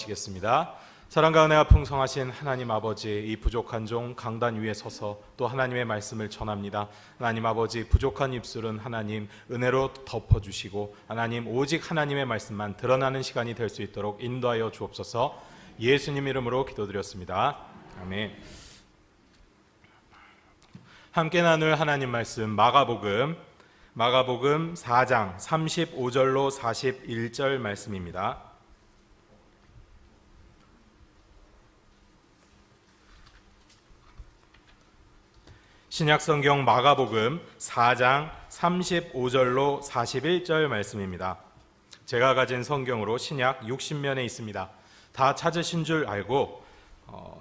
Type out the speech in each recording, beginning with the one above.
기도하시겠습니다. 사랑과 은혜가 풍성하신 하나님 아버지, 이 부족한 종 강단 위에 서서 또 하나님의 말씀을 전합니다. 하나님 아버지, 부족한 입술은 하나님 은혜로 덮어주시고 하나님 오직 하나님의 말씀만 드러나는 시간이 될 수 있도록 인도하여 주옵소서. 예수님 이름으로 기도드렸습니다. 아멘. 함께 나눌 하나님 말씀 마가복음 4장 35절로 41절 말씀입니다. 신약성경 마가복음 4장 35절로 41절 말씀입니다. 제가 가진 성경으로 신약 60면에 있습니다. 다 찾으신 줄 알고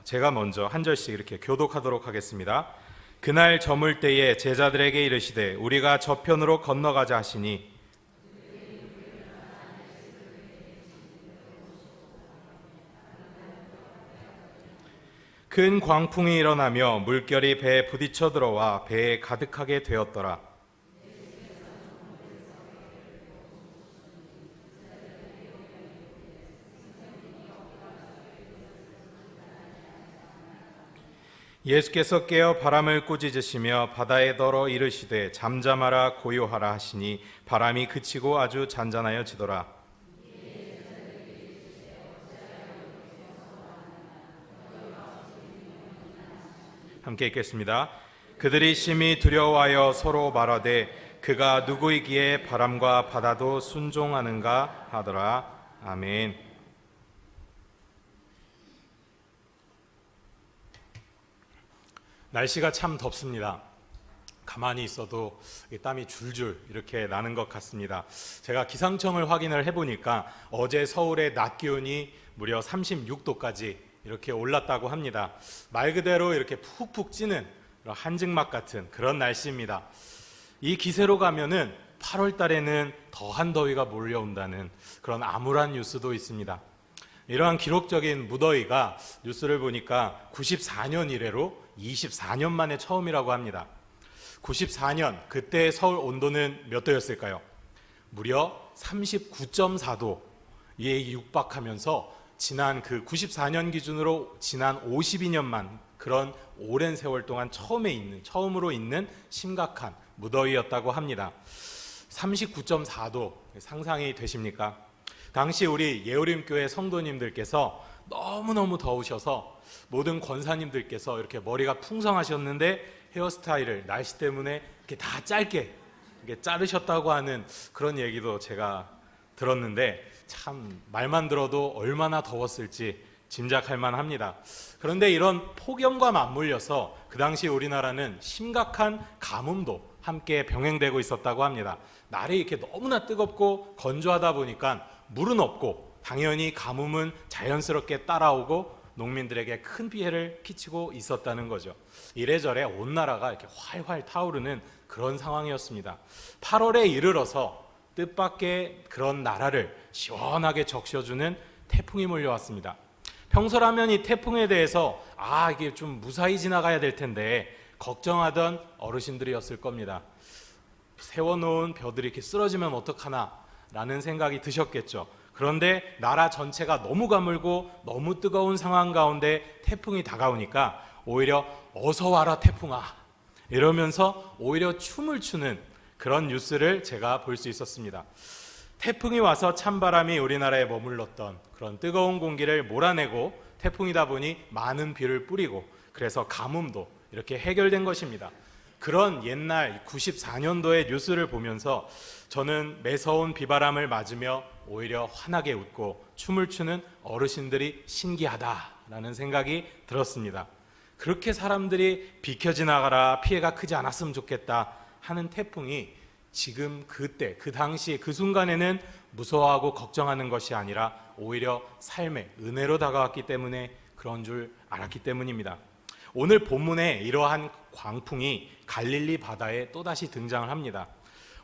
제가 먼저 한 절씩 이렇게 교독하도록 하겠습니다. 그날 저물 때에 제자들에게 이르시되 우리가 저편으로 건너가자 하시니 큰 광풍이 일어나며 물결이 배에 부딪혀 들어와 배에 가득하게 되었더라. 예수께서 깨어 바람을 꾸짖으시며 바다에 덜어 이르시되 잠잠하라 고요하라 하시니 바람이 그치고 아주 잔잔하여지더라. 함께 읽겠습니다. 그들이 심히 두려워하여 서로 말하되 그가 누구이기에 바람과 바다도 순종하는가 하더라. 아멘. 날씨가 참 덥습니다. 가만히 있어도 땀이 줄줄 이렇게 나는 것 같습니다. 제가 기상청을 확인을 해보니까 어제 서울의 낮 기온이 무려 36도까지 이렇게 올랐다고 합니다. 말 그대로 이렇게 푹푹 찌는 한증막 같은 그런 날씨입니다. 이 기세로 가면은 8월 달에는 더한 더위가 몰려온다는 그런 암울한 뉴스도 있습니다. 이러한 기록적인 무더위가 뉴스를 보니까 94년 이래로 24년 만에 처음이라고 합니다. 94년 그때 서울 온도는 몇 도였을까요? 무려 39.4도에 육박하면서 지난 그 94년 기준으로 지난 52년만 그런 오랜 세월 동안 처음으로 있는 심각한 무더위였다고 합니다. 39.4도 상상이 되십니까? 당시 우리 예우림교회 성도님들께서 너무너무 더우셔서 모든 권사님들께서 이렇게 머리가 풍성하셨는데 헤어스타일을 날씨 때문에 이렇게 다 짧게 이렇게 자르셨다고 하는 그런 얘기도 제가 들었는데 참 말만 들어도 얼마나 더웠을지 짐작할 만합니다. 그런데 이런 폭염과 맞물려서 그 당시 우리나라는 심각한 가뭄도 함께 병행되고 있었다고 합니다. 날이 이렇게 너무나 뜨겁고 건조하다 보니까 물은 없고 당연히 가뭄은 자연스럽게 따라오고 농민들에게 큰 피해를 끼치고 있었다는 거죠. 이래저래 온 나라가 이렇게 활활 타오르는 그런 상황이었습니다. 8월에 이르러서 뜻밖의 그런 나라를 시원하게 적셔주는 태풍이 몰려왔습니다. 평소라면 이 태풍에 대해서 이게 좀 무사히 지나가야 될 텐데 걱정하던 어르신들이었을 겁니다. 세워놓은 벼들이 이렇게 쓰러지면 어떡하나 라는 생각이 드셨겠죠. 그런데 나라 전체가 너무 가물고 너무 뜨거운 상황 가운데 태풍이 다가오니까 오히려 어서 와라 태풍아 이러면서 오히려 춤을 추는 그런 뉴스를 제가 볼 수 있었습니다. 태풍이 와서 찬바람이 우리나라에 머물렀던 그런 뜨거운 공기를 몰아내고 태풍이다 보니 많은 비를 뿌리고 그래서 가뭄도 이렇게 해결된 것입니다. 그런 옛날 94년도의 뉴스를 보면서 저는 매서운 비바람을 맞으며 오히려 환하게 웃고 춤을 추는 어르신들이 신기하다라는 생각이 들었습니다. 그렇게 사람들이 비켜 지나가라 피해가 크지 않았으면 좋겠다 하는 태풍이 지금 그때 그 당시 그 순간에는 무서워하고 걱정하는 것이 아니라 오히려 삶의 은혜로 다가왔기 때문에 그런 줄 알았기 때문입니다. 오늘 본문에 이러한 광풍이 갈릴리 바다에 또다시 등장을 합니다.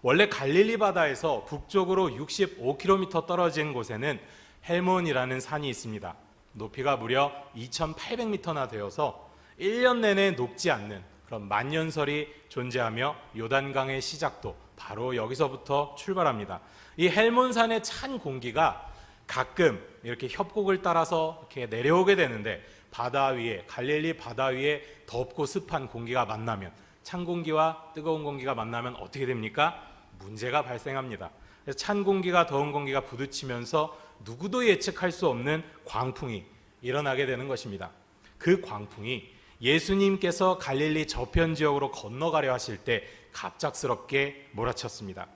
원래 갈릴리 바다에서 북쪽으로 65km 떨어진 곳에는 헬몬이라는 산이 있습니다. 높이가 무려 2800m나 되어서 1년 내내 녹지 않는 그런 만년설이 존재하며 요단강의 시작도 바로 여기서부터 출발합니다. 이 헬몬산의 찬 공기가 가끔 이렇게 협곡을 따라서 이렇게 내려오게 되는데 바다 위에, 갈릴리 바다 위에 덥고 습한 공기가 만나면, 찬 공기와 뜨거운 공기가 만나면 어떻게 됩니까? 문제가 발생합니다. 그래서 찬 공기가 더운 공기가 부딪히면서 누구도 예측할 수 없는 광풍이 일어나게 되는 것입니다. 그 광풍이 예수님께서 갈릴리 저편 지역으로 건너가려 하실 때 갑작스럽게 몰아쳤습니다.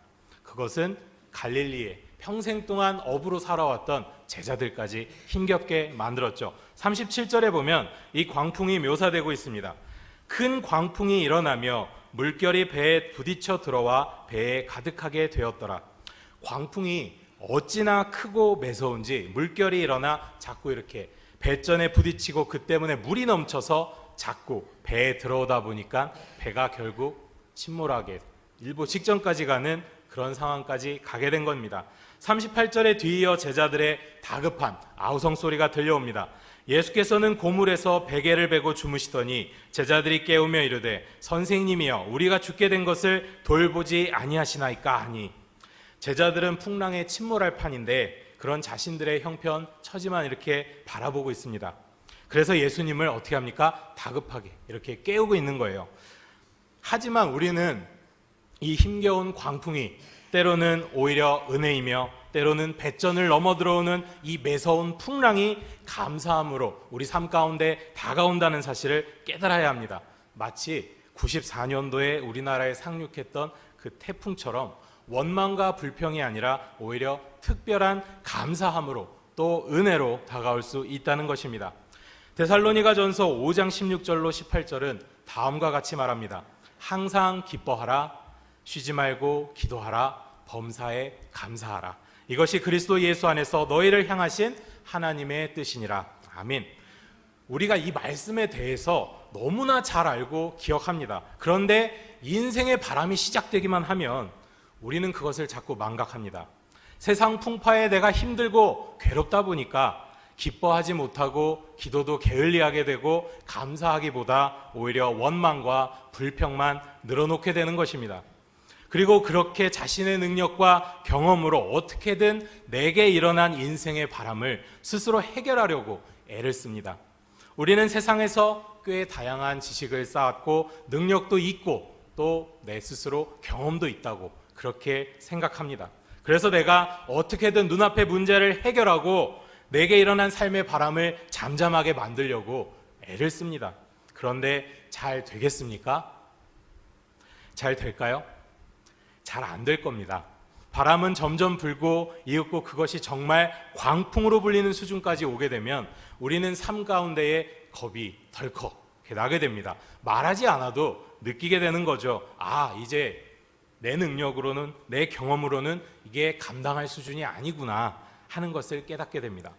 그것은 갈릴리에 평생 동안 어부로 살아왔던 제자들까지 힘겹게 만들었죠. 37절에 보면 이 광풍이 묘사되고 있습니다. 큰 광풍이 일어나며 물결이 배에 부딪혀 들어와 배에 가득하게 되었더라. 광풍이 어찌나 크고 매서운지 물결이 일어나 자꾸 이렇게 배전에 부딪히고 그 때문에 물이 넘쳐서 자꾸 배에 들어오다 보니까 배가 결국 침몰하게 일부 직전까지 가는 그런 상황까지 가게 된 겁니다. 38절에 뒤이어 제자들의 다급한 아우성 소리가 들려옵니다. 예수께서는 고물에서 베개를 베고 주무시더니 제자들이 깨우며 이르되 선생님이여 우리가 죽게 된 것을 돌보지 아니하시나이까 하니, 제자들은 풍랑에 침몰할 판인데 그런 자신들의 형편 처지만 이렇게 바라보고 있습니다. 그래서 예수님을 어떻게 합니까? 다급하게 이렇게 깨우고 있는 거예요. 하지만 우리는 이 힘겨운 광풍이 때로는 오히려 은혜이며 때로는 배전을 넘어 들어오는 이 매서운 풍랑이 감사함으로 우리 삶 가운데 다가온다는 사실을 깨달아야 합니다. 마치 94년도에 우리나라에 상륙했던 그 태풍처럼 원망과 불평이 아니라 오히려 특별한 감사함으로 또 은혜로 다가올 수 있다는 것입니다. 데살로니가전서 5장 16절로 18절은 다음과 같이 말합니다. 항상 기뻐하라, 쉬지 말고 기도하라, 범사에 감사하라. 이것이 그리스도 예수 안에서 너희를 향하신 하나님의 뜻이니라. 아멘. 우리가 이 말씀에 대해서 너무나 잘 알고 기억합니다. 그런데 인생의 바람이 시작되기만 하면 우리는 그것을 자꾸 망각합니다. 세상 풍파에 내가 힘들고 괴롭다 보니까 기뻐하지 못하고 기도도 게을리하게 되고 감사하기보다 오히려 원망과 불평만 늘어놓게 되는 것입니다. 그리고 그렇게 자신의 능력과 경험으로 어떻게든 내게 일어난 인생의 바람을 스스로 해결하려고 애를 씁니다. 우리는 세상에서 꽤 다양한 지식을 쌓았고 능력도 있고 또 내 스스로 경험도 있다고 그렇게 생각합니다. 그래서 내가 어떻게든 눈앞의 문제를 해결하고 내게 일어난 삶의 바람을 잠잠하게 만들려고 애를 씁니다. 그런데 잘 되겠습니까? 잘 될까요? 잘 안 될 겁니다. 바람은 점점 불고 이윽고 그것이 정말 광풍으로 불리는 수준까지 오게 되면 우리는 삶 가운데에 겁이 덜컥 나게 됩니다. 말하지 않아도 느끼게 되는 거죠. 아, 이제 내 능력으로는, 내 경험으로는 이게 감당할 수준이 아니구나 하는 것을 깨닫게 됩니다.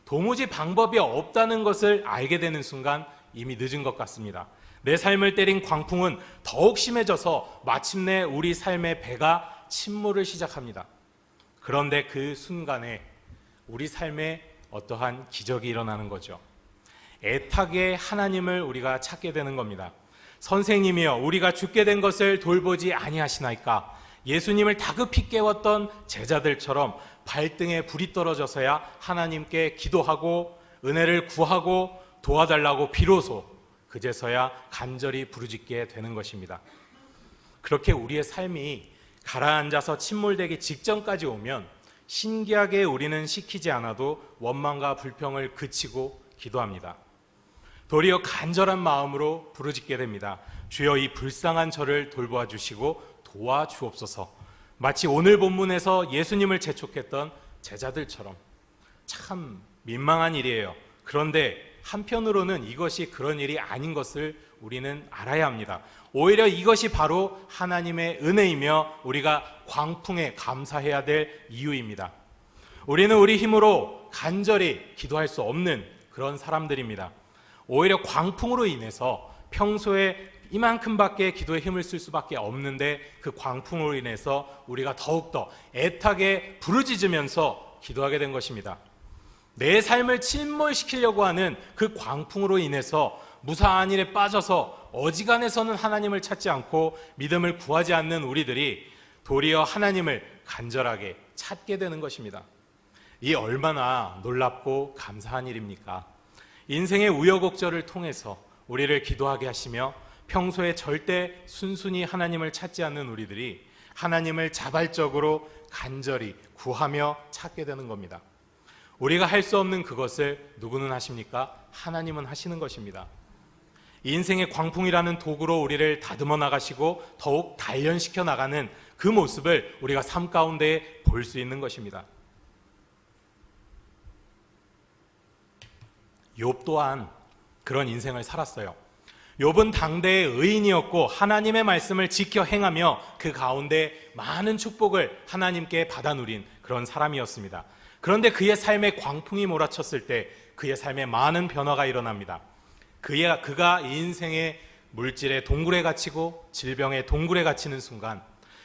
도무지 방법이 없다는 것을 알게 되는 순간 이미 늦은 것 같습니다. 내 삶을 때린 광풍은 더욱 심해져서 마침내 우리 삶의 배가 침몰을 시작합니다. 그런데 그 순간에 우리 삶에 어떠한 기적이 일어나는 거죠. 애타게 하나님을 우리가 찾게 되는 겁니다. 선생님이여 우리가 죽게 된 것을 돌보지 아니하시나이까. 예수님을 다급히 깨웠던 제자들처럼 발등에 불이 떨어져서야 하나님께 기도하고 은혜를 구하고 도와달라고 비로소 그제서야 간절히 부르짖게 되는 것입니다. 그렇게 우리의 삶이 가라앉아서 침몰되기 직전까지 오면 신기하게 우리는 시키지 않아도 원망과 불평을 그치고 기도합니다. 도리어 간절한 마음으로 부르짖게 됩니다. 주여 이 불쌍한 저를 돌보아 주시고 도와주옵소서. 마치 오늘 본문에서 예수님을 재촉했던 제자들처럼. 참 민망한 일이에요. 그런데 한편으로는 이것이 그런 일이 아닌 것을 우리는 알아야 합니다. 오히려 이것이 바로 하나님의 은혜이며 우리가 광풍에 감사해야 될 이유입니다. 우리는 우리 힘으로 간절히 기도할 수 없는 그런 사람들입니다. 오히려 광풍으로 인해서 평소에 이만큼밖에 기도에 힘을 쓸 수밖에 없는데 그 광풍으로 인해서 우리가 더욱더 애타게 부르짖으면서 기도하게 된 것입니다. 내 삶을 침몰시키려고 하는 그 광풍으로 인해서 무사한 일에 빠져서 어지간해서는 하나님을 찾지 않고 믿음을 구하지 않는 우리들이 도리어 하나님을 간절하게 찾게 되는 것입니다. 이 얼마나 놀랍고 감사한 일입니까? 인생의 우여곡절을 통해서 우리를 기도하게 하시며 평소에 절대 순순히 하나님을 찾지 않는 우리들이 하나님을 자발적으로 간절히 구하며 찾게 되는 겁니다. 우리가 할 수 없는 그것을 누구는 하십니까? 하나님은 하시는 것입니다. 인생의 광풍이라는 도구로 우리를 다듬어 나가시고 더욱 단련시켜 나가는 그 모습을 우리가 삶 가운데 볼 수 있는 것입니다. 욥 또한 그런 인생을 살았어요. 욥은 당대의 의인이었고 하나님의 말씀을 지켜 행하며 그 가운데 많은 축복을 하나님께 받아 누린 그런 사람이었습니다. 그런데 그의 삶에 광풍이 몰아쳤을 때 그의 삶에 많은 변화가 일어납니다. 그가 인생의 물질의 동굴에 갇히고 질병의 동굴에 갇히는 순간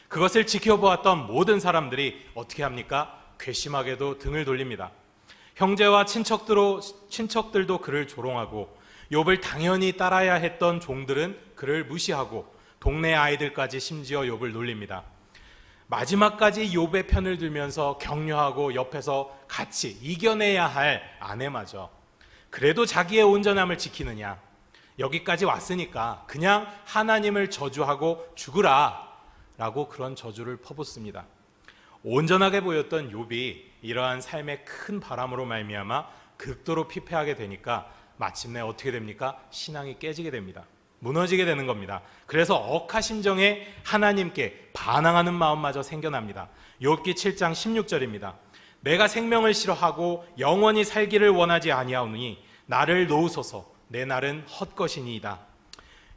그것을 지켜보았던 모든 사람들이 어떻게 합니까? 괘씸하게도 등을 돌립니다. 형제와 친척들도 그를 조롱하고 욥을 당연히 따라야 했던 종들은 그를 무시하고 동네 아이들까지 심지어 욥을 놀립니다. 마지막까지 욥의 편을 들면서 격려하고 옆에서 같이 이겨내야 할 아내마저 그래도 자기의 온전함을 지키느냐, 여기까지 왔으니까 그냥 하나님을 저주하고 죽으라 라고 그런 저주를 퍼붓습니다. 온전하게 보였던 욥이 이러한 삶의 큰 바람으로 말미암아 극도로 피폐하게 되니까 마침내 어떻게 됩니까? 신앙이 깨지게 됩니다. 무너지게 되는 겁니다. 그래서 억하심정에 하나님께 반항하는 마음마저 생겨납니다. 욥기 7장 16절입니다. 내가 생명을 싫어하고 영원히 살기를 원하지 아니하오니 나를 놓으소서 내 날은 헛것이니이다.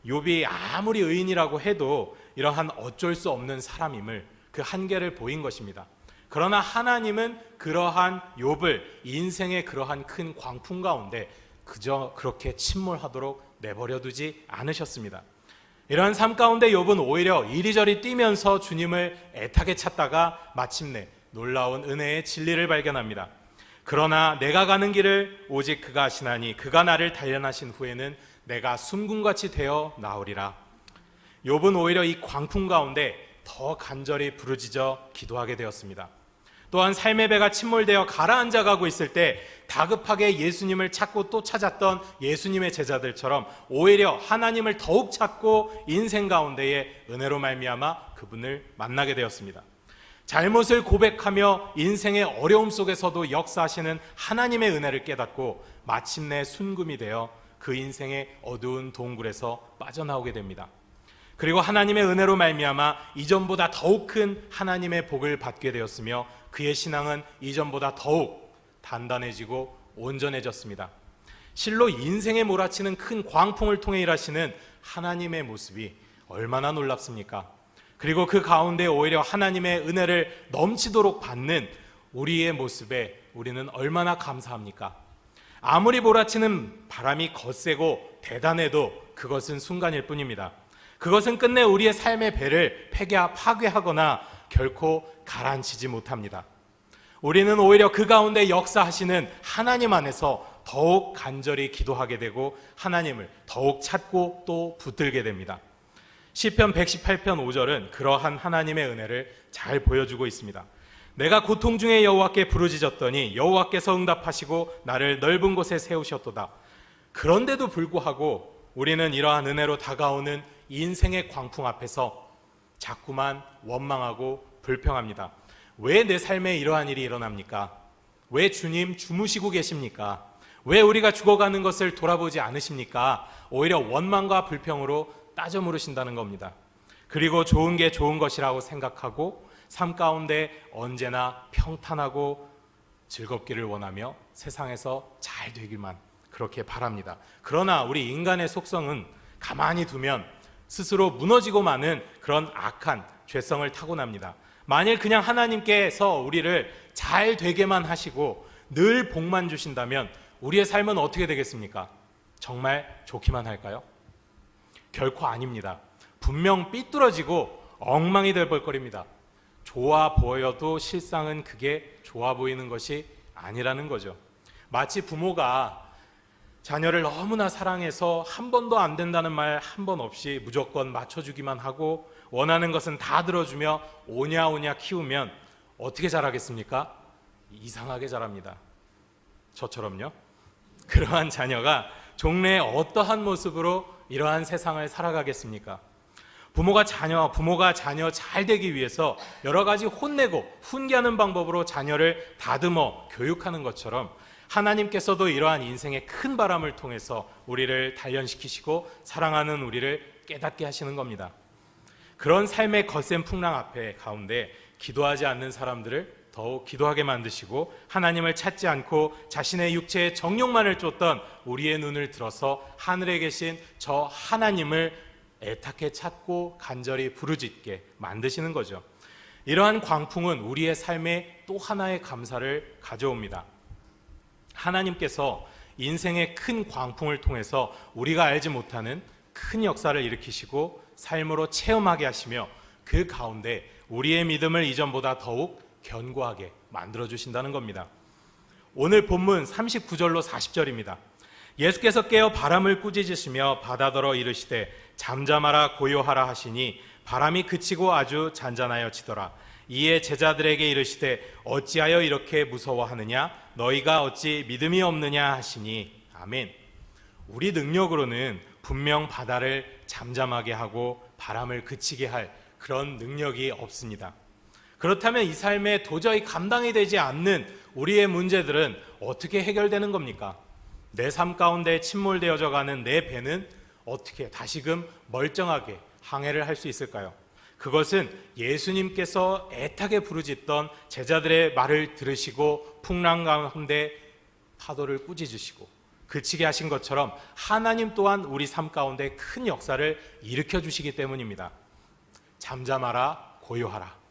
욥이 아무리 의인이라고 해도 이러한 어쩔 수 없는 사람임을 그 한계를 보인 것입니다. 그러나 하나님은 그러한 욥을 인생의 그러한 큰 광풍 가운데 그저 그렇게 침몰하도록 내버려두지 않으셨습니다. 이러한 삶 가운데 욥은 오히려 이리저리 뛰면서 주님을 애타게 찾다가 마침내 놀라운 은혜의 진리를 발견합니다. 그러나 내가 가는 길을 오직 그가 아시나니 그가 나를 단련하신 후에는 내가 순금같이 되어 나오리라. 욥은 오히려 이 광풍 가운데 더 간절히 부르짖어 기도하게 되었습니다. 또한 삶의 배가 침몰되어 가라앉아 가고 있을 때 다급하게 예수님을 찾고 또 찾았던 예수님의 제자들처럼 오히려 하나님을 더욱 찾고 인생 가운데에 은혜로 말미암아 그분을 만나게 되었습니다. 잘못을 고백하며 인생의 어려움 속에서도 역사하시는 하나님의 은혜를 깨닫고 마침내 순금이 되어 그 인생의 어두운 동굴에서 빠져나오게 됩니다. 그리고 하나님의 은혜로 말미암아 이전보다 더욱 큰 하나님의 복을 받게 되었으며 그의 신앙은 이전보다 더욱 단단해지고 온전해졌습니다. 실로 인생에 몰아치는 큰 광풍을 통해 일하시는 하나님의 모습이 얼마나 놀랍습니까? 그리고 그 가운데 오히려 하나님의 은혜를 넘치도록 받는 우리의 모습에 우리는 얼마나 감사합니까? 아무리 몰아치는 바람이 거세고 대단해도 그것은 순간일 뿐입니다. 그것은 끝내 우리의 삶의 배를 파괴하거나 결코 가라앉히지 못합니다. 우리는 오히려 그 가운데 역사하시는 하나님 안에서 더욱 간절히 기도하게 되고 하나님을 더욱 찾고 또 붙들게 됩니다. 시편 118편 5절은 그러한 하나님의 은혜를 잘 보여주고 있습니다. 내가 고통 중에 여호와께 부르짖었더니 여호와께서 응답하시고 나를 넓은 곳에 세우셨도다. 그런데도 불구하고 우리는 이러한 은혜로 다가오는 인생의 광풍 앞에서 자꾸만 원망하고 불평합니다. 왜 내 삶에 이러한 일이 일어납니까? 왜 주님 주무시고 계십니까? 왜 우리가 죽어가는 것을 돌아보지 않으십니까? 오히려 원망과 불평으로 따져 물으신다는 겁니다. 그리고 좋은 게 좋은 것이라고 생각하고 삶 가운데 언제나 평탄하고 즐겁기를 원하며 세상에서 잘 되기만 그렇게 바랍니다. 그러나 우리 인간의 속성은 가만히 두면 스스로 무너지고 마는 그런 악한 죄성을 타고납니다. 만일 그냥 하나님께서 우리를 잘 되게만 하시고 늘 복만 주신다면 우리의 삶은 어떻게 되겠습니까? 정말 좋기만 할까요? 결코 아닙니다. 분명 삐뚤어지고 엉망이 될 벌거리입니다. 좋아 보여도 실상은 그게 좋아 보이는 것이 아니라는 거죠. 마치 부모가 자녀를 너무나 사랑해서 한 번도 안 된다는 말 한 번 없이 무조건 맞춰주기만 하고 원하는 것은 다 들어주며 오냐오냐 키우면 어떻게 자라겠습니까? 이상하게 자랍니다. 저처럼요. 그러한 자녀가 종래에 어떠한 모습으로 이러한 세상을 살아가겠습니까? 부모가 자녀 잘 되기 위해서 여러 가지 혼내고 훈계하는 방법으로 자녀를 다듬어 교육하는 것처럼 하나님께서도 이러한 인생의 큰 바람을 통해서 우리를 단련시키시고 사랑하는 우리를 깨닫게 하시는 겁니다. 그런 삶의 거센 풍랑 앞에 가운데 기도하지 않는 사람들을 더욱 기도하게 만드시고 하나님을 찾지 않고 자신의 육체의 정욕만을 쫓던 우리의 눈을 들어서 하늘에 계신 저 하나님을 애타게 찾고 간절히 부르짖게 만드시는 거죠. 이러한 광풍은 우리의 삶에 또 하나의 감사를 가져옵니다. 하나님께서 인생의 큰 광풍을 통해서 우리가 알지 못하는 큰 역사를 일으키시고 삶으로 체험하게 하시며 그 가운데 우리의 믿음을 이전보다 더욱 견고하게 만들어주신다는 겁니다. 오늘 본문 39절로 40절입니다. 예수께서 깨어 바람을 꾸짖으시며 바다더러 이르시되 잠잠하라 고요하라 하시니 바람이 그치고 아주 잔잔하여지더라. 이에 제자들에게 이르시되 어찌하여 이렇게 무서워하느냐 너희가 어찌 믿음이 없느냐 하시니 아멘. 우리 능력으로는 분명 바다를 잠잠하게 하고 바람을 그치게 할 그런 능력이 없습니다. 그렇다면 이 삶에 도저히 감당이 되지 않는 우리의 문제들은 어떻게 해결되는 겁니까? 내 삶 가운데 침몰되어져 가는 내 배는 어떻게 다시금 멀쩡하게 항해를 할 수 있을까요? 그것은 예수님께서 애타게 부르짖던 제자들의 말을 들으시고 풍랑 가운데 파도를 꾸짖으시고 그치게 하신 것처럼 하나님 또한 우리 삶 가운데 큰 역사를 일으켜 주시기 때문입니다. 잠잠하라 고요하라.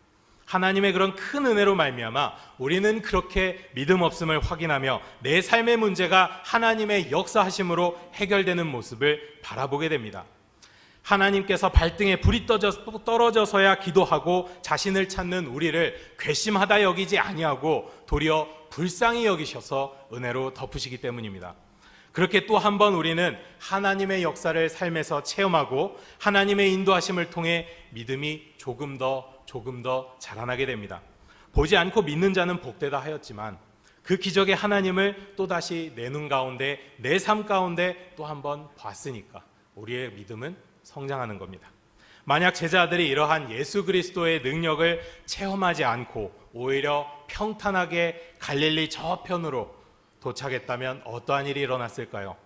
하나님의 그런 큰 은혜로 말미암아 우리는 그렇게 믿음 없음을 확인하며 내 삶의 문제가 하나님의 역사하심으로 해결되는 모습을 바라보게 됩니다. 하나님께서 발등에 불이 떨어져서야 기도하고 자신을 찾는 우리를 괘씸하다 여기지 아니하고 도리어 불쌍히 여기셔서 은혜로 덮으시기 때문입니다. 그렇게 또 한 번 우리는 하나님의 역사를 삶에서 체험하고 하나님의 인도하심을 통해 믿음이 조금 더 자라나게 됩니다. 보지 않고 믿는 자는 복되다 하였지만 그 기적의 하나님을 또다시 내 눈 가운데 내 삶 가운데 또 한 번 봤으니까 우리의 믿음은 성장하는 겁니다. 만약 제자들이 이러한 예수 그리스도의 능력을 체험하지 않고 오히려 평탄하게 갈릴리 저편으로 도착했다면 어떠한 일이 일어났을까요?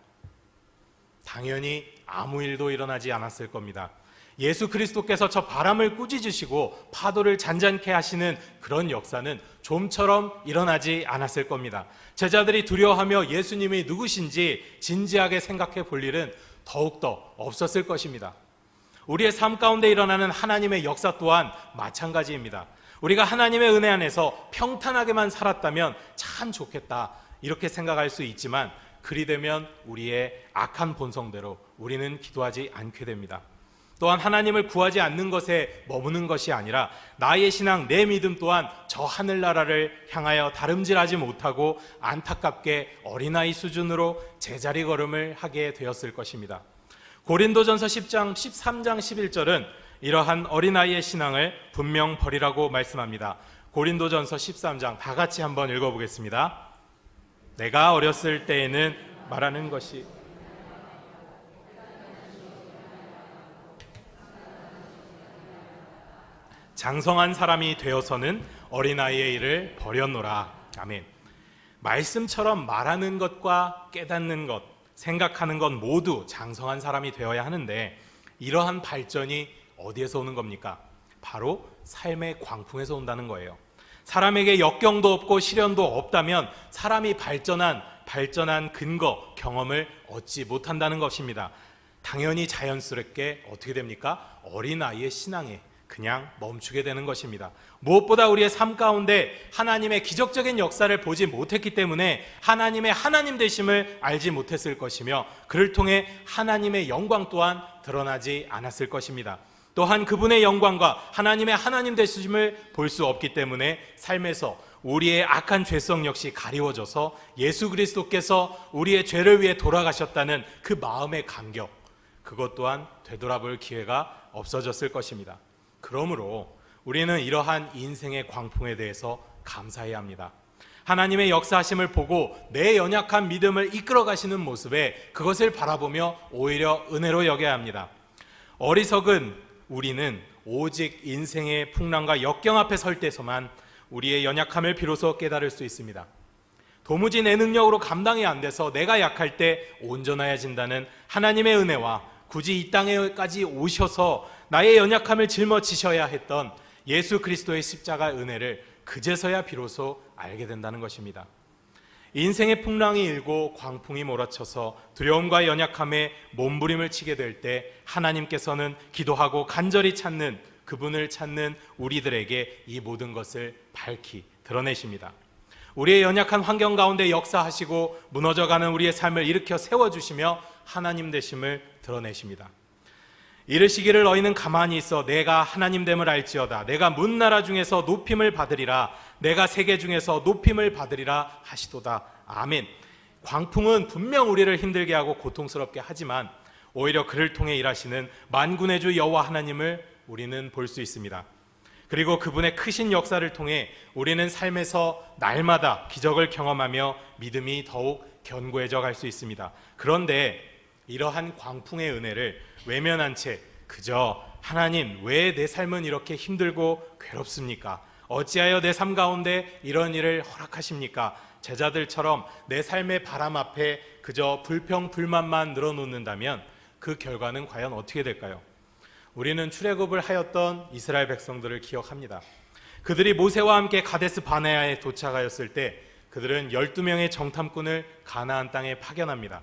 당연히 아무 일도 일어나지 않았을 겁니다. 예수 그리스도께서 저 바람을 꾸짖으시고 파도를 잔잔케 하시는 그런 역사는 좀처럼 일어나지 않았을 겁니다. 제자들이 두려워하며 예수님이 누구신지 진지하게 생각해 볼 일은 더욱더 없었을 것입니다. 우리의 삶 가운데 일어나는 하나님의 역사 또한 마찬가지입니다. 우리가 하나님의 은혜 안에서 평탄하게만 살았다면 참 좋겠다 이렇게 생각할 수 있지만 그리 되면 우리의 악한 본성대로 우리는 기도하지 않게 됩니다. 또한 하나님을 구하지 않는 것에 머무는 것이 아니라 나의 신앙, 내 믿음 또한 저 하늘나라를 향하여 다름질하지 못하고 안타깝게 어린아이 수준으로 제자리 걸음을 하게 되었을 것입니다. 고린도전서 13장 11절은 이러한 어린아이의 신앙을 분명 버리라고 말씀합니다. 고린도전서 13장 다 같이 한번 읽어보겠습니다. 내가 어렸을 때에는 말하는 것이 장성한 사람이 되어서는 어린아이의 일을 버렸노라. 아멘. 말씀처럼 말하는 것과 깨닫는 것, 생각하는 것 모두 장성한 사람이 되어야 하는데 이러한 발전이 어디에서 오는 겁니까? 바로 삶의 광풍에서 온다는 거예요. 사람에게 역경도 없고 시련도 없다면 사람이 발전한 근거, 경험을 얻지 못한다는 것입니다. 당연히 자연스럽게 어떻게 됩니까? 어린아이의 신앙에 그냥 멈추게 되는 것입니다. 무엇보다 우리의 삶 가운데 하나님의 기적적인 역사를 보지 못했기 때문에 하나님의 하나님 되심을 알지 못했을 것이며 그를 통해 하나님의 영광 또한 드러나지 않았을 것입니다. 또한 그분의 영광과 하나님의 하나님 되심을 볼 수 없기 때문에 삶에서 우리의 악한 죄성 역시 가리워져서 예수 그리스도께서 우리의 죄를 위해 돌아가셨다는 그 마음의 감격, 그것 또한 되돌아볼 기회가 없어졌을 것입니다. 그러므로 우리는 이러한 인생의 광풍에 대해서 감사해야 합니다. 하나님의 역사하심을 보고 내 연약한 믿음을 이끌어 가시는 모습에 그것을 바라보며 오히려 은혜로 여겨야 합니다. 어리석은 우리는 오직 인생의 풍랑과 역경 앞에 설 때서만 우리의 연약함을 비로소 깨달을 수 있습니다. 도무지 내 능력으로 감당이 안 돼서 내가 약할 때 온전해진다는 하나님의 은혜와 굳이 이 땅에까지 오셔서 나의 연약함을 짊어지셔야 했던 예수 그리스도의 십자가 은혜를 그제서야 비로소 알게 된다는 것입니다. 인생의 풍랑이 일고 광풍이 몰아쳐서 두려움과 연약함에 몸부림을 치게 될 때 하나님께서는 기도하고 간절히 찾는 그분을 찾는 우리들에게 이 모든 것을 밝히 드러내십니다. 우리의 연약한 환경 가운데 역사하시고 무너져가는 우리의 삶을 일으켜 세워주시며 하나님 되심을 드러내십니다. 이르시기를 너희는 가만히 있어 내가 하나님됨을 알지어다. 내가 문나라 중에서 높임을 받으리라. 내가 세계 중에서 높임을 받으리라 하시도다. 아멘. 광풍은 분명 우리를 힘들게 하고 고통스럽게 하지만 오히려 그를 통해 일하시는 만군의 주 여호와 하나님을 우리는 볼 수 있습니다. 그리고 그분의 크신 역사를 통해 우리는 삶에서 날마다 기적을 경험하며 믿음이 더욱 견고해져 갈 수 있습니다. 그런데 이러한 광풍의 은혜를 외면한 채 그저 하나님 왜 내 삶은 이렇게 힘들고 괴롭습니까? 어찌하여 내 삶 가운데 이런 일을 허락하십니까? 제자들처럼 내 삶의 바람 앞에 그저 불평 불만만 늘어놓는다면 그 결과는 과연 어떻게 될까요? 우리는 출애굽을 하였던 이스라엘 백성들을 기억합니다. 그들이 모세와 함께 가데스 바네아에 도착하였을 때 그들은 12명의 정탐꾼을 가나안 땅에 파견합니다.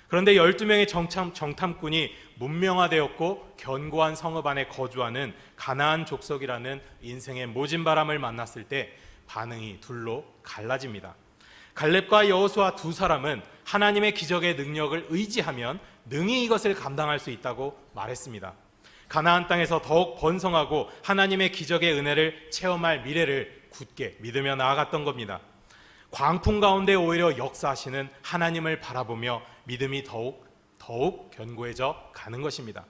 그런데 12명의 정탐꾼이 문명화되었고 견고한 성읍 안에 거주하는 가나안 족속이라는 인생의 모진 바람을 만났을 때 반응이 둘로 갈라집니다. 갈렙과 여호수아 두 사람은 하나님의 기적의 능력을 의지하면 능히 이것을 감당할 수 있다고 말했습니다. 가나안 땅에서 더욱 번성하고 하나님의 기적의 은혜를 체험할 미래를 굳게 믿으며 나아갔던 겁니다. 광풍 가운데 오히려 역사하시는 하나님을 바라보며 믿음이 더욱 견고해져 가는 것입니다.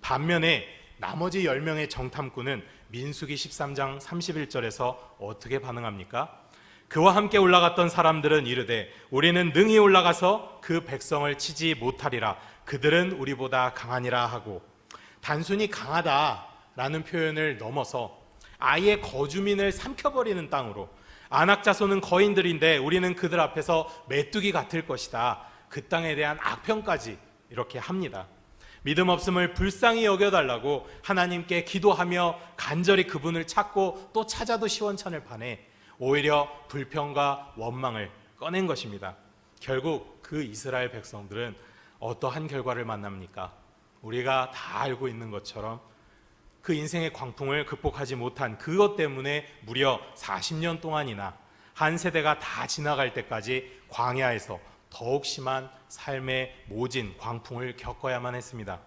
반면에 나머지 10명의 정탐꾼은 민수기 13장 31절에서 어떻게 반응합니까? 그와 함께 올라갔던 사람들은 이르되 우리는 능히 올라가서 그 백성을 치지 못하리라. 그들은 우리보다 강하니라 하고, 단순히 강하다라는 표현을 넘어서 아예 거주민을 삼켜버리는 땅으로, 아낙 자손은 거인들인데 우리는 그들 앞에서 메뚜기 같을 것이다, 그 땅에 대한 악평까지 이렇게 합니다. 믿음 없음을 불쌍히 여겨달라고 하나님께 기도하며 간절히 그분을 찾고 또 찾아도 시원찮을 판에 오히려 불평과 원망을 꺼낸 것입니다. 결국 그 이스라엘 백성들은 어떠한 결과를 만납니까? 우리가 다 알고 있는 것처럼 그 인생의 광풍을 극복하지 못한 그것 때문에 무려 40년 동안이나 한 세대가 다 지나갈 때까지 광야에서 더욱 심한 삶의 모진 광풍을 겪어야만 했습니다.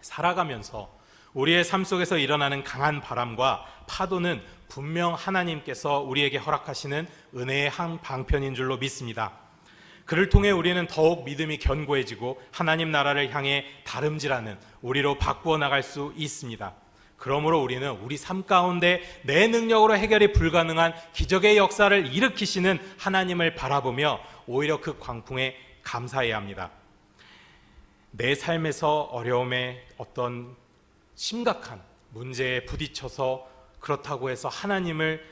살아가면서 우리의 삶 속에서 일어나는 강한 바람과 파도는 분명 하나님께서 우리에게 허락하시는 은혜의 한 방편인 줄로 믿습니다. 그를 통해 우리는 더욱 믿음이 견고해지고 하나님 나라를 향해 다름질하는 우리로 바꾸어 나갈 수 있습니다. 그러므로 우리는 우리 삶 가운데 내 능력으로 해결이 불가능한 기적의 역사를 일으키시는 하나님을 바라보며 오히려 그 광풍에 감사해야 합니다. 내 삶에서 어려움에 어떤 심각한 문제에 부딪혀서 그렇다고 해서 하나님을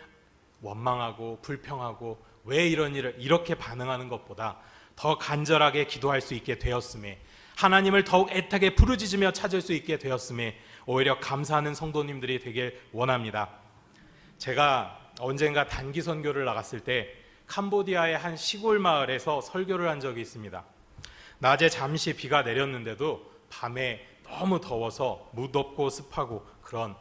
원망하고 불평하고 왜 이런 일을 이렇게 반응하는 것보다 더 간절하게 기도할 수 있게 되었음에, 하나님을 더욱 애타게 부르짖으며 찾을 수 있게 되었음에 오히려 감사하는 성도님들이 되길 원합니다. 제가 언젠가 단기 선교를 나갔을 때 캄보디아의 한 시골 마을에서 설교를 한 적이 있습니다. 낮에 잠시 비가 내렸는데도 밤에 너무 더워서 무덥고 습하고 그런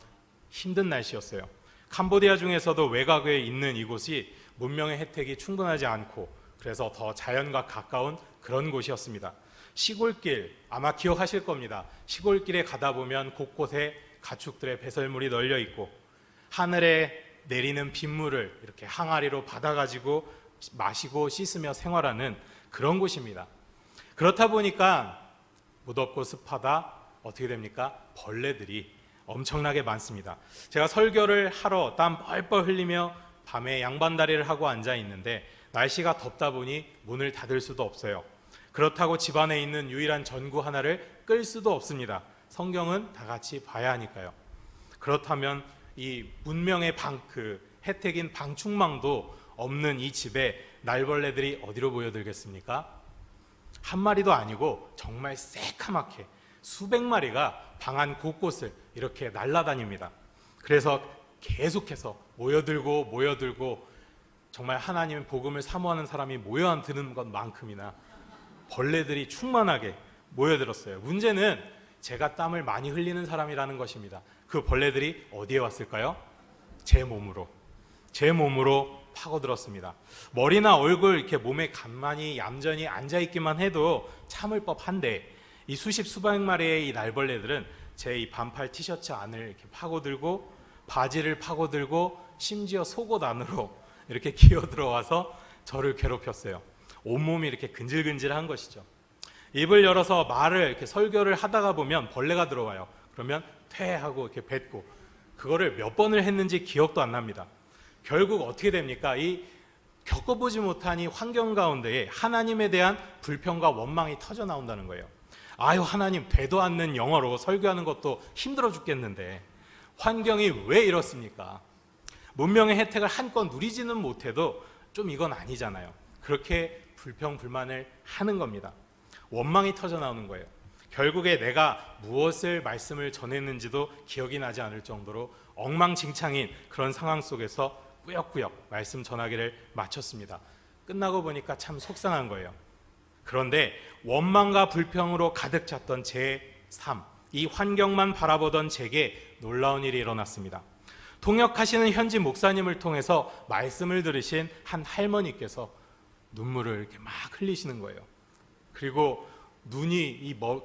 힘든 날씨였어요. 캄보디아 중에서도 외곽에 있는 이곳이 문명의 혜택이 충분하지 않고 그래서 더 자연과 가까운 그런 곳이었습니다. 시골길, 아마 기억하실 겁니다. 시골길에 가다 보면 곳곳에 가축들의 배설물이 널려 있고 하늘에 내리는 빗물을 이렇게 항아리로 받아가지고 마시고 씻으며 생활하는 그런 곳입니다. 그렇다 보니까 무덥고 습하다 어떻게 됩니까? 벌레들이 엄청나게 많습니다. 제가 설교를 하러 땀 뻘뻘 흘리며 밤에 양반다리를 하고 앉아 있는데 날씨가 덥다 보니 문을 닫을 수도 없어요. 그렇다고 집안에 있는 유일한 전구 하나를 끌 수도 없습니다. 성경은 다 같이 봐야 하니까요. 그렇다면 이 문명의 혜택인 방충망도 없는 이 집에 날벌레들이 어디로 모여들겠습니까? 한 마리도 아니고 정말 새카맣게 수백 마리가 방 안 곳곳을 이렇게 날아다닙니다. 그래서 계속해서 모여들고 정말 하나님의 복음을 사모하는 사람이 모여드는 것만큼이나 벌레들이 충만하게 모여들었어요. 문제는 제가 땀을 많이 흘리는 사람이라는 것입니다. 그 벌레들이 어디에 왔을까요? 제 몸으로 파고들었습니다. 머리나 얼굴 이렇게 몸에 가만히 얌전히 앉아있기만 해도 참을 법한데 이 수백 마리의 이 날벌레들은 제 이 반팔 티셔츠 안을 이렇게 파고들고 바지를 파고들고 심지어 속옷 안으로 이렇게 기어 들어와서 저를 괴롭혔어요. 온몸이 이렇게 근질근질한 것이죠. 입을 열어서 말을 이렇게 설교를 하다가 보면 벌레가 들어와요. 그러면 퇴하고 이렇게 뱉고 그거를 몇 번을 했는지 기억도 안 납니다. 결국 어떻게 됩니까? 이 겪어보지 못한 이 환경 가운데에 하나님에 대한 불평과 원망이 터져 나온다는 거예요. 아유, 하나님, 되도 않는 영어로 설교하는 것도 힘들어 죽겠는데 환경이 왜 이렇습니까? 문명의 혜택을 한껏 누리지는 못해도 좀 이건 아니잖아요. 그렇게 불평불만을 하는 겁니다. 원망이 터져 나오는 거예요. 결국에 내가 무엇을 말씀을 전했는지도 기억이 나지 않을 정도로 엉망진창인 그런 상황 속에서 꾸역꾸역 말씀 전하기를 마쳤습니다. 끝나고 보니까 참 속상한 거예요. 그런데 원망과 불평으로 가득 찼던 제 삶, 이 환경만 바라보던 제게 놀라운 일이 일어났습니다. 통역하시는 현지 목사님을 통해서 말씀을 들으신 한 할머니께서 눈물을 이렇게 막 흘리시는 거예요. 그리고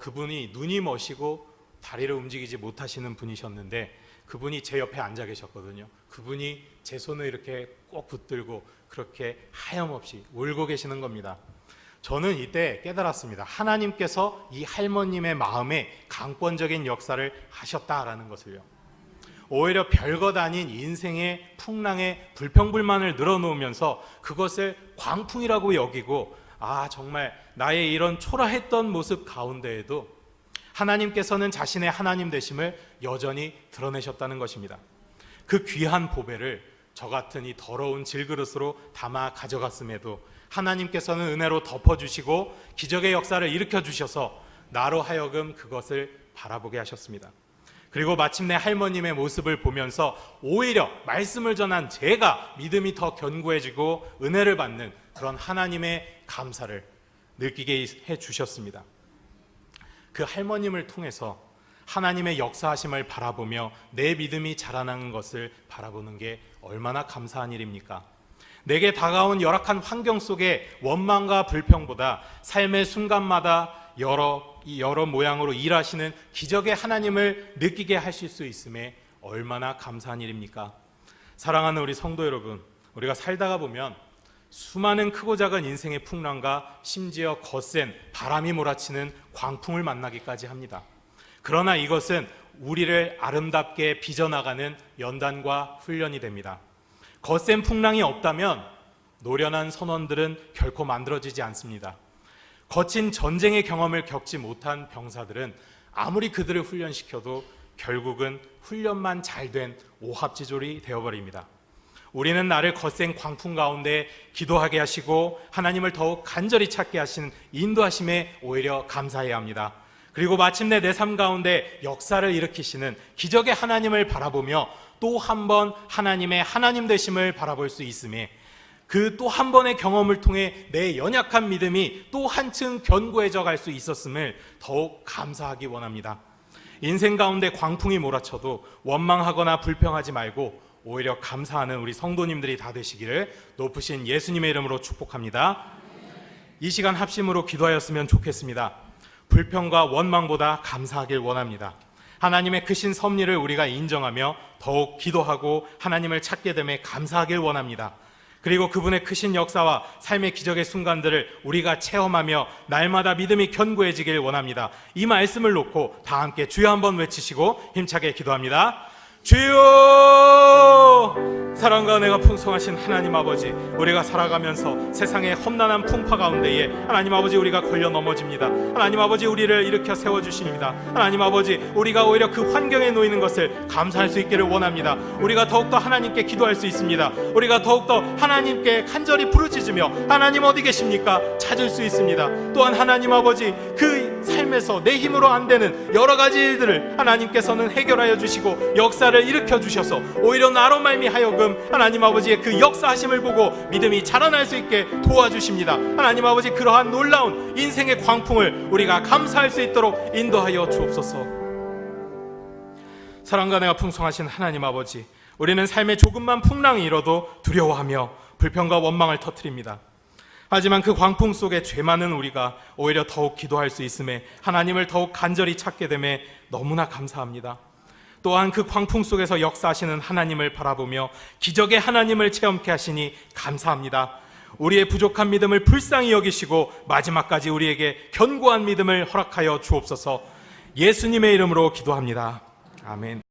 그분이 눈이 머시고 다리를 움직이지 못하시는 분이셨는데 그분이 제 옆에 앉아 계셨거든요. 그분이 제 손을 이렇게 꼭 붙들고 그렇게 하염없이 울고 계시는 겁니다. 저는 이때 깨달았습니다. 하나님께서 이 할머님의 마음에 강권적인 역사를 하셨다라는 것을요. 오히려 별것 아닌 인생의 풍랑에 불평불만을 늘어놓으면서 그것을 광풍이라고 여기고 정말 나의 이런 초라했던 모습 가운데에도 하나님께서는 자신의 하나님 되심을 여전히 드러내셨다는 것입니다. 그 귀한 보배를 저 같은 이 더러운 질그릇으로 담아 가져갔음에도 하나님께서는 은혜로 덮어주시고 기적의 역사를 일으켜주셔서 나로 하여금 그것을 바라보게 하셨습니다. 그리고 마침내 할머님의 모습을 보면서 오히려 말씀을 전한 제가 믿음이 더 견고해지고 은혜를 받는 그런 하나님의 감사를 느끼게 해주셨습니다. 그 할머님을 통해서 하나님의 역사하심을 바라보며 내 믿음이 자라나는 것을 바라보는 게 얼마나 감사한 일입니까? 내게 다가온 열악한 환경 속에 원망과 불평보다 삶의 순간마다 여러 모양으로 일하시는 기적의 하나님을 느끼게 하실 수 있음에 얼마나 감사한 일입니까? 사랑하는 우리 성도 여러분, 우리가 살다가 보면 수많은 크고 작은 인생의 풍랑과 심지어 거센 바람이 몰아치는 광풍을 만나기까지 합니다. 그러나 이것은 우리를 아름답게 빚어나가는 연단과 훈련이 됩니다. 거센 풍랑이 없다면 노련한 선원들은 결코 만들어지지 않습니다. 거친 전쟁의 경험을 겪지 못한 병사들은 아무리 그들을 훈련시켜도 결국은 훈련만 잘된 오합지졸이 되어버립니다. 우리는 나를 거센 광풍 가운데 기도하게 하시고 하나님을 더욱 간절히 찾게 하신 인도하심에 오히려 감사해야 합니다. 그리고 마침내 내 삶 가운데 역사를 일으키시는 기적의 하나님을 바라보며 또 한 번 하나님의 하나님 되심을 바라볼 수 있음에 그 또 한 번의 경험을 통해 내 연약한 믿음이 또 한층 견고해져 갈 수 있었음을 더욱 감사하기 원합니다. 인생 가운데 광풍이 몰아쳐도 원망하거나 불평하지 말고 오히려 감사하는 우리 성도님들이 다 되시기를 높으신 예수님의 이름으로 축복합니다. 이 시간 합심으로 기도하였으면 좋겠습니다. 불평과 원망보다 감사하길 원합니다. 하나님의 크신 섭리를 우리가 인정하며 더욱 기도하고 하나님을 찾게 됨에 감사하길 원합니다. 그리고 그분의 크신 역사와 삶의 기적의 순간들을 우리가 체험하며 날마다 믿음이 견고해지길 원합니다. 이 말씀을 놓고 다 함께 주여 한번 외치시고 힘차게 기도합니다. 주여, 사랑과 은혜가 풍성하신 하나님 아버지, 우리가 살아가면서 세상의 험난한 풍파 가운데에 하나님 아버지 우리가 걸려 넘어집니다. 하나님 아버지 우리를 일으켜 세워주십니다. 하나님 아버지 우리가 오히려 그 환경에 놓이는 것을 감사할 수 있기를 원합니다. 우리가 더욱더 하나님께 기도할 수 있습니다. 우리가 더욱더 하나님께 간절히 부르짖으며 하나님 어디 계십니까? 찾을 수 있습니다. 또한 하나님 아버지 그 삶에서 내 힘으로 안 되는 여러 가지 일들을 하나님께서는 해결하여 주시고 역사를 일으켜 주셔서 오히려 나로 말미하여금 하나님 아버지의 그 역사하심을 보고 믿음이 자라날 수 있게 도와주십니다. 하나님 아버지 그러한 놀라운 인생의 광풍을 우리가 감사할 수 있도록 인도하여 주옵소서. 사랑과 은혜가 풍성하신 하나님 아버지, 우리는 삶에 조금만 풍랑이 일어도 두려워하며 불평과 원망을 터뜨립니다. 하지만 그 광풍 속에 죄 많은 우리가 오히려 더욱 기도할 수 있음에 하나님을 더욱 간절히 찾게 됨에 너무나 감사합니다. 또한 그 광풍 속에서 역사하시는 하나님을 바라보며 기적의 하나님을 체험케 하시니 감사합니다. 우리의 부족한 믿음을 불쌍히 여기시고 마지막까지 우리에게 견고한 믿음을 허락하여 주옵소서. 예수님의 이름으로 기도합니다. 아멘.